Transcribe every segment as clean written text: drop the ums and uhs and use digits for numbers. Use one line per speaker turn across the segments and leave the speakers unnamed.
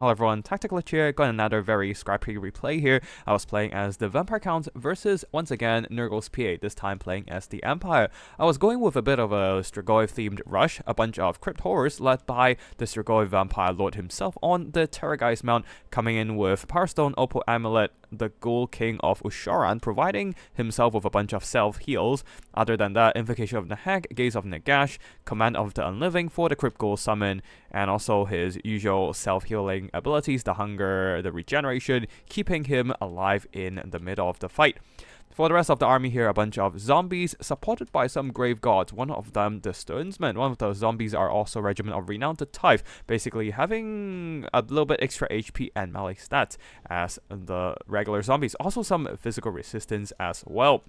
Hello everyone, Tactical here, got another very scrappy replay here. I was playing as the Vampire Count versus, once again, Nurgle's PA, this time playing as the Empire. I was going with a bit of a Strigoi-themed rush, a bunch of crypt horrors led by the Strigoi Vampire Lord himself on the Terrorgeist mount, coming in with Power Stone, Opal Amulet, the Ghoul King of Usharan, providing himself with a bunch of self-heals. Other than that, Invocation of Nahag, Gaze of Nagash, Command of the Unliving for the Crypt Ghoul summon, and also his usual self-healing abilities, the Hunger, the Regeneration, keeping him alive in the middle of the fight. For the rest of the army here, a bunch of zombies supported by some grave gods. One of them, the Stonesman. One of the zombies are also Regiment of Renown, the Tithe, basically having a little bit extra HP and melee stats as the regular zombies. Also some physical resistance as well.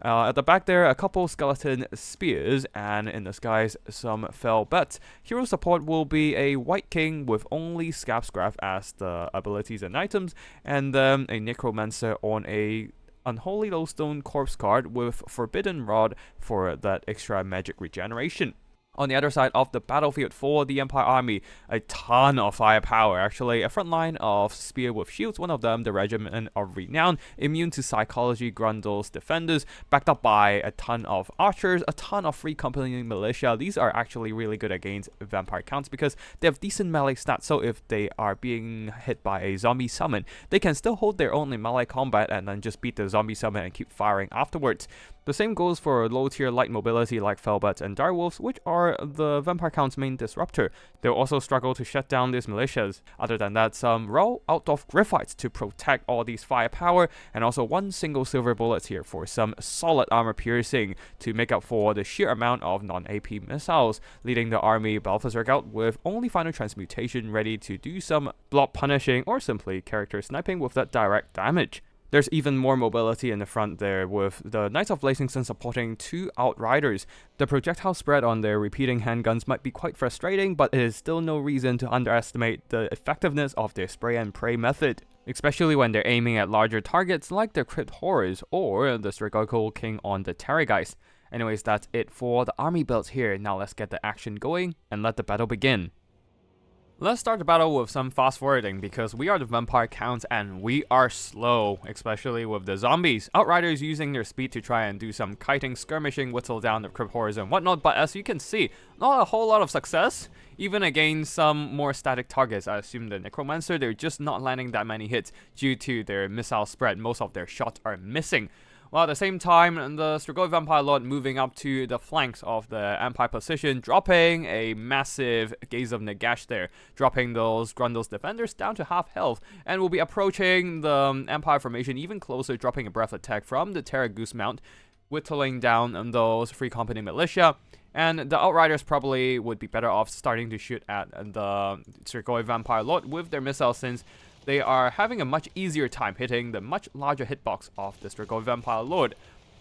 At the back there, a couple skeleton spears, and in the skies, some fell bats. Hero support will be a White King with only Scabscraft as the abilities and items, and then a Necromancer on a Unholy Lowstone Corpse card with Forbidden Rod for that extra magic regeneration. On the other side of the battlefield for the Empire Army, a ton of firepower. Actually, a front line of spear with shields, one of them the Regiment of Renown, immune to Psychology, Grundle's Defenders, backed up by a ton of archers, a ton of free company militia. These are actually really good against Vampire Counts because they have decent melee stats, so if they are being hit by a zombie summon, they can still hold their own in melee combat and then just beat the zombie summon and keep firing afterwards. The same goes for low-tier light mobility like Fellbats and Direwolves, which are the Vampire Count's main disruptor. They'll also struggle to shut down these militias. Other than that, some roll out of Griffites to protect all these firepower, and also one single silver bullet here for some solid armor piercing to make up for the sheer amount of non-AP missiles, leading the army Balthazar out with only final transmutation ready to do some block punishing or simply character sniping with that direct damage. There's even more mobility in the front there, with the Knights of Blazing Sun supporting two Outriders. The projectile spread on their repeating handguns might be quite frustrating, but it is still no reason to underestimate the effectiveness of their spray and pray method, especially when they're aiming at larger targets like the Crypt Horrors or the Strigoi King on the Terrorgeist. Anyways, that's it for the army builds here. Now let's get the action going and let the battle begin. Let's start the battle with some fast forwarding because we are the Vampire Counts and we are slow, especially with the zombies. Outriders using their speed to try and do some kiting, skirmishing, whittle down the Crypt Horrors and whatnot, but as you can see, not a whole lot of success, even against some more static targets. I assume the Necromancer, they're just not landing that many hits due to their missile spread. Most of their shots are missing. While at the same time, the Strigoi Vampire Lord moving up to the flanks of the Empire position, dropping a massive Gaze of Nagash there, dropping those Grundle's Defenders down to half health, and will be approaching the Empire formation even closer, dropping a breath attack from the Terra Goose mount, whittling down those Free Company militia. And the Outriders probably would be better off starting to shoot at the Strigoi Vampire Lord with their missiles, since they are having a much easier time hitting the much larger hitbox of the Strigoi Vampire Lord.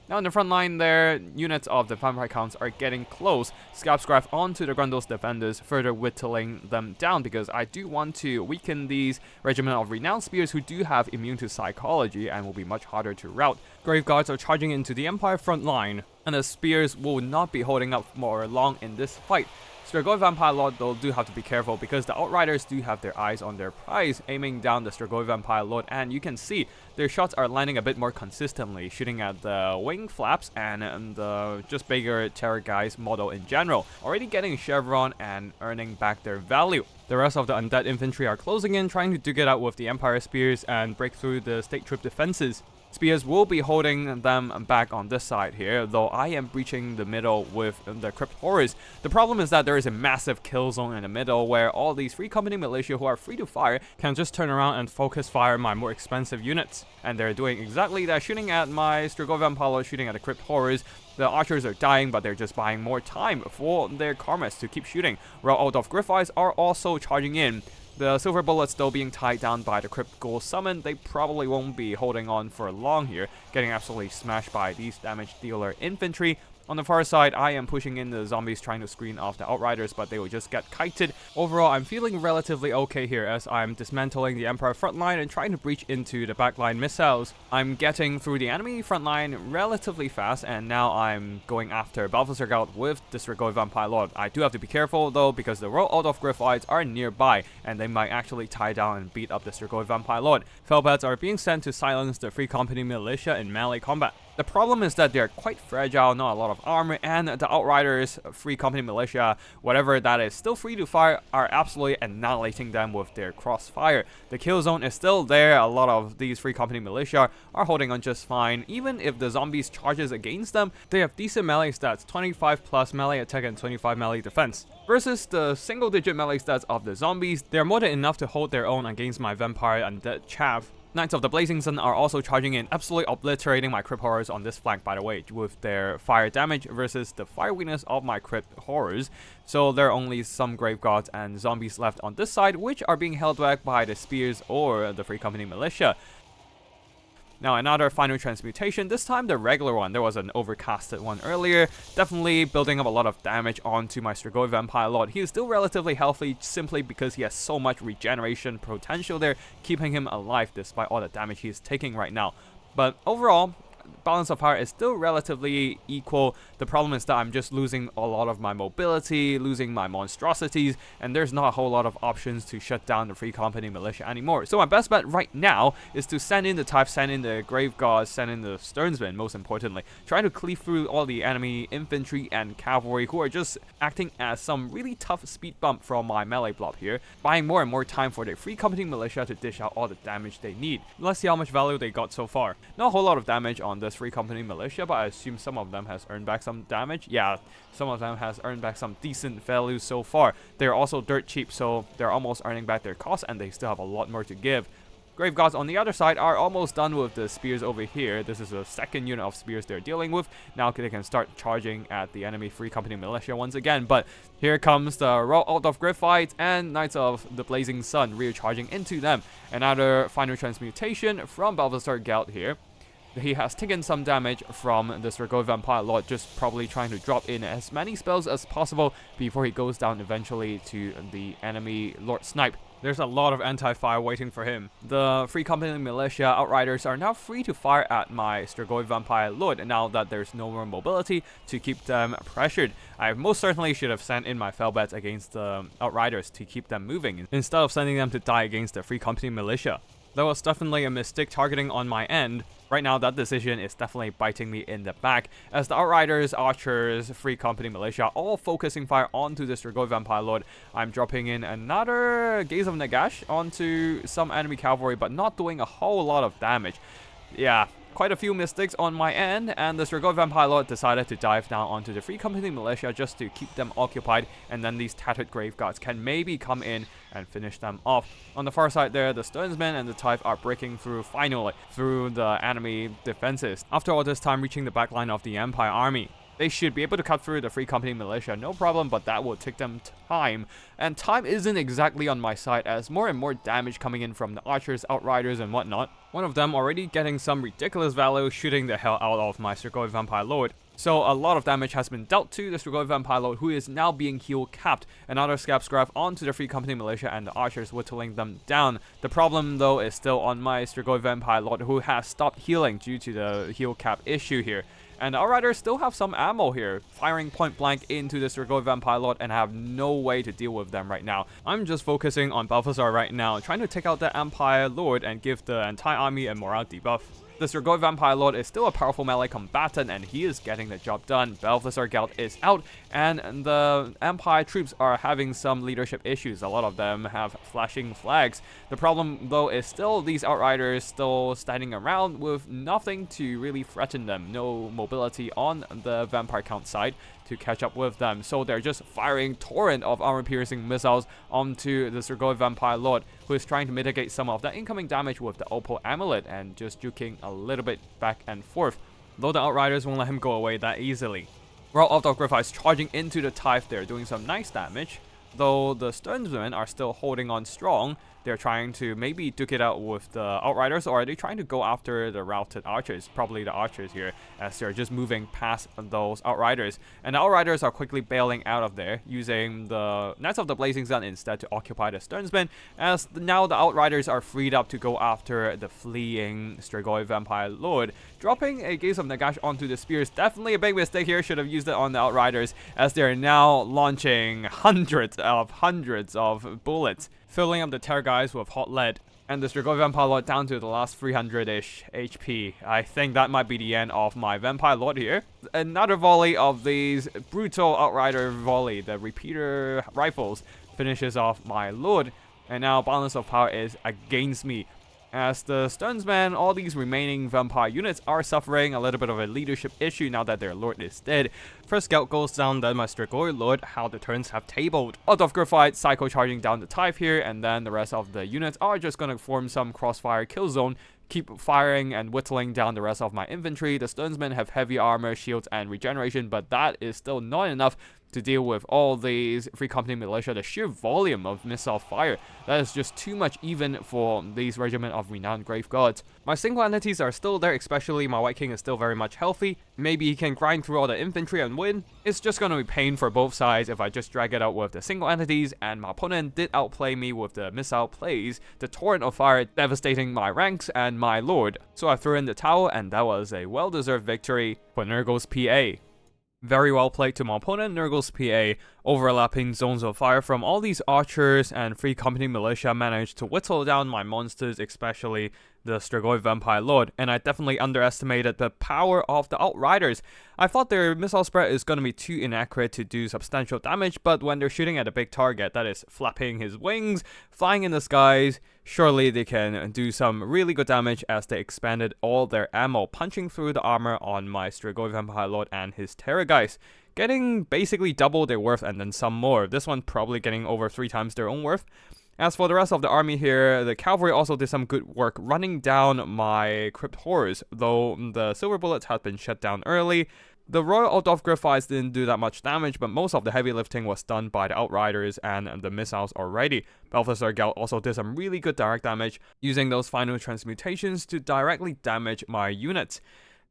Now in the front line there, units of the Vampire Counts are getting close. Scabscraft onto the Grundle's Defenders, further whittling them down because I do want to weaken these Regiment of Renown Spears who do have immune to Psychology and will be much harder to rout. Grave Guards are charging into the Empire front line, and the Spears will not be holding up for long in this fight. Strigoi Vampire Lord though do have to be careful because the Outriders do have their eyes on their prize, aiming down the Strigoi Vampire Lord, and you can see their shots are landing a bit more consistently, shooting at the wing flaps and the just bigger Terrorgeist model in general, already getting chevron and earning back their value. The rest of the undead infantry are closing in, trying to duke it out with the Empire Spears and break through the State Troop defenses. Spears will be holding them back on this side here, though I am breaching the middle with the Crypt Horrors. The problem is that there is a massive kill zone in the middle where all these Free Company militia who are free to fire can just turn around and focus fire my more expensive units. And they're doing exactly that, shooting at my Strigoi Vampire, shooting at the Crypt Horrors. The archers are dying, but they're just buying more time for their Karmas to keep shooting. Roll out of Griffites are also charging in. The silver bullets though being tied down by the Crypt Ghoul summon, they probably won't be holding on for long here, getting absolutely smashed by these damage dealer infantry. On the far side, I am pushing in the zombies trying to screen off the Outriders, but they will just get kited. Overall, I'm feeling relatively okay here as I'm dismantling the Empire frontline and trying to breach into the backline missiles. I'm getting through the enemy frontline relatively fast, and now I'm going after Balthasar Geld with the Strigoi Vampire Lord. I do have to be careful though, because the Royal Order of Griffites are nearby, and they might actually tie down and beat up the Strigoi Vampire Lord. Felbats are being sent to silence the Free Company militia in melee combat. The problem is that they're quite fragile, not a lot of armor, and the Outriders, Free Company militia, whatever that is, still free to fire, are absolutely annihilating them with their Crossfire. The kill zone is still there. A lot of these Free Company militia are holding on just fine. Even if the zombies charges against them, they have decent melee stats, 25 plus melee attack and 25 melee defense. Versus the single-digit melee stats of the zombies, they're more than enough to hold their own against my vampire undead chaff. Knights of the Blazing Sun are also charging in, absolutely obliterating my Crypt Horrors on this flank, by the way, with their fire damage versus the fire weakness of my Crypt Horrors. So there are only some Grave Gods and zombies left on this side, which are being held back by the Spears or the Free Company militia. Now another final transmutation, this time the regular one. There was an overcasted one earlier, definitely building up a lot of damage onto my Strigoi Vampire Lord. He is still relatively healthy simply because he has so much regeneration potential there, keeping him alive despite all the damage he is taking right now. But overall, balance of power is still relatively equal. The problem is that I'm just losing a lot of my mobility, losing my monstrosities, and there's not a whole lot of options to shut down the Free Company militia anymore. So my best bet right now is to send in the type, send in the Grave Gods, send in the Sternsmen, most importantly. Trying to cleave through all the enemy infantry and cavalry who are just acting as some really tough speed bump from my melee blob here, buying more and more time for the Free Company militia to dish out all the damage they need. Let's see how much value they got so far. Not a whole lot of damage on this Free Company militia, but I assume some of them has earned back some damage. Yeah, some of them has earned back some decent value so far. They're also dirt cheap, so they're almost earning back their cost, and they still have a lot more to give. Grave Gods on the other side are almost done with the spears over here. This is the second unit of spears they're dealing with. Now they can start charging at the enemy Free Company militia once again. But here comes the Royal Order of Griffites and Knights of the Blazing Sun recharging into them. Another final transmutation from Balthasar Geld here. He has taken some damage from the Strigoi Vampire Lord, just probably trying to drop in as many spells as possible before he goes down eventually to the enemy Lord Snipe. There's a lot of anti-fire waiting for him. The Free Company militia Outriders are now free to fire at my Strigoi Vampire Lord now that there's no more mobility to keep them pressured. I most certainly should have sent in my Felbats against the Outriders to keep them moving instead of sending them to die against the Free Company militia. That was definitely a mistake targeting on my end. Right now, that decision is definitely biting me in the back, as the Outriders, Archers, Free Company militia all focusing fire onto the Strigoi Vampire Lord. I'm dropping in another Gaze of Nagash onto some enemy cavalry, but not doing a whole lot of damage. Yeah, quite a few mistakes on my end, and the Strigoi Vampire Lord decided to dive down onto the Free Company militia just to keep them occupied, and then these tattered Grave Gods can maybe come in and finish them off. On the far side there, the Sternsmen and the Type are breaking through finally through the enemy defenses. After all this time reaching the backline of the Empire army. They should be able to cut through the Free Company militia, no problem, but that will take them time. And time isn't exactly on my side, as more and more damage coming in from the Archers, Outriders, and whatnot. One of them already getting some ridiculous value, shooting the hell out of my Strigoi Vampire Lord. So a lot of damage has been dealt to the Strigoi Vampire Lord, who is now being heal capped. Another scab scrap onto the Free Company militia and the Archers, whittling them down. The problem though is still on my Strigoi Vampire Lord, who has stopped healing due to the heal cap issue here. And the Outriders still have some ammo here, firing point blank into the Strigoi Vampire Lord, and have no way to deal with them right now. I'm just focusing on Balthasar right now, trying to take out the Empire Lord and give the entire army a morale debuff. The Strigoi Vampire Lord is still a powerful melee combatant, and he is getting the job done. Balthasar Geld is out, and the Empire troops are having some leadership issues. A lot of them have flashing flags. The problem, though, is still these Outriders still standing around with nothing to really threaten them. No mobility on the Vampire Count side to catch up with them, so they're just firing torrent of armor-piercing missiles onto the Strigoi Vampire Lord, who is trying to mitigate some of the incoming damage with the Opal Amulet and just juking a little bit back and forth, though the Outriders won't let him go away that easily. Royal Order of Griffites charging into the Tithe there, doing some nice damage, though the Sternsmen are still holding on strong. they're trying to maybe duke it out with the Outriders, or are they trying to go after the routed archers? Probably the archers here, as they're just moving past those Outriders. And the Outriders are quickly bailing out of there, using the Knights of the Blazing Sun instead to occupy the Sternsmen, as now the Outriders are freed up to go after the fleeing Strigoi Vampire Lord. Dropping a Gaze of Nagash onto the spears, definitely a big mistake here, should have used it on the Outriders, as they're now launching hundreds of bullets, filling up the Terrorgeist with hot lead. And the Strigoi Vampire Lord down to the last 300-ish HP. I think that might be the end of my Vampire Lord here. Another volley of these brutal Outrider volley, the repeater rifles, finishes off my Lord. And now balance of power is against me, as the Sternsmen, all these remaining vampire units are suffering a little bit of a leadership issue now that their lord is dead. First scout goes down, then my Strigoi lord, how the turns have tabled. Out of Graphite, Psycho charging down the Tithe here, and then the rest of the units are just gonna form some Crossfire kill zone, keep firing and whittling down the rest of my infantry. The Sternsmen have heavy armor, shields, and regeneration, but that is still not enough to deal with all these Free Company militia. The sheer volume of missile fire, that is just too much even for these regiment of renowned grave gods. My single entities are still there, especially my White King is still very much healthy. Maybe he can grind through all the infantry and win. It's just gonna be pain for both sides if I just drag it out with the single entities, and my opponent did outplay me with the missile plays, the torrent of fire devastating my ranks and my lord. So I threw in the towel, and that was a well-deserved victory for Nurgle's PA. Very well played to my opponent, Nurgle's PA. Overlapping zones of fire from all these archers and Free Company militia managed to whittle down my monsters, especially the Strigoi Vampire Lord, and I definitely underestimated the power of the Outriders. I thought their missile spread is going to be too inaccurate to do substantial damage, but when they're shooting at a big target that is flapping his wings, flying in the skies, surely they can do some really good damage, as they expanded all their ammo, punching through the armor on my Strigoi Vampire Lord and his Terrorgeist, getting basically double their worth and then some more. This one probably getting over 3 times their own worth. As for the rest of the army here, the cavalry also did some good work running down my Crypt Horrors, though the silver bullets had been shut down early. The Royal Aldorf Graphites didn't do that much damage, but most of the heavy lifting was done by the Outriders and the missiles already. Balthasar Gelt also did some really good direct damage, using those final transmutations to directly damage my units.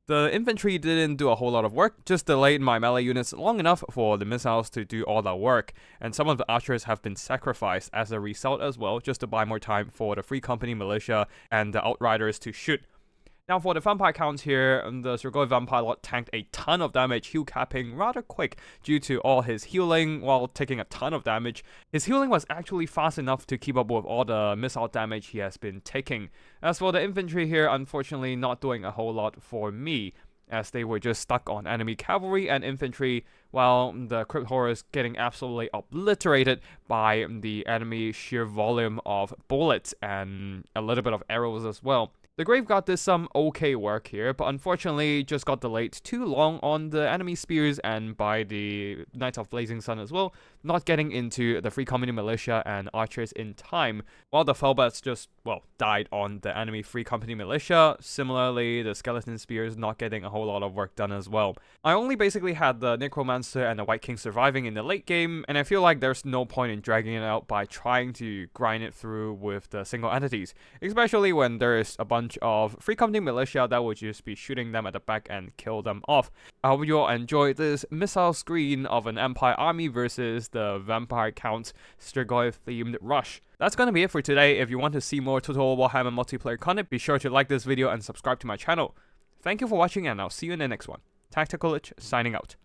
The infantry didn't do a whole lot of work, just delayed my melee units long enough for the missiles to do all that work, and some of the archers have been sacrificed as a result as well, just to buy more time for the Free Company militia and the Outriders to shoot. Now for the vampire counts here, the Strigoi Vampire Lord tanked a ton of damage, heal capping rather quick due to all his healing while taking a ton of damage. His healing was actually fast enough to keep up with all the missile damage he has been taking. As for the infantry here, unfortunately not doing a whole lot for me, as they were just stuck on enemy cavalry and infantry, while the Crypt Horrors getting absolutely obliterated by the enemy sheer volume of bullets and a little bit of arrows as well. The Grave God did some okay work here, but unfortunately just got delayed too long on the enemy spears and by the Knights of Blazing Sun as well, not getting into the Free Company militia and archers in time, while the Felbats just, well, died on the enemy Free Company militia. Similarly, the Skeleton Spears not getting a whole lot of work done as well. I only basically had the Necromancer and the White King surviving in the late game, and I feel like there's no point in dragging it out by trying to grind it through with the single entities, especially when there is a bunch of Free Company militia that would just be shooting them at the back and kill them off. I hope you all enjoyed this missile screen of an Empire army versus the Vampire Count Strigoi themed rush. That's gonna be it for today. If you want to see more Total Warhammer multiplayer content, be sure to like this video and subscribe to my channel. Thank you for watching, and I'll see you in the next one. Tactical Lich signing out.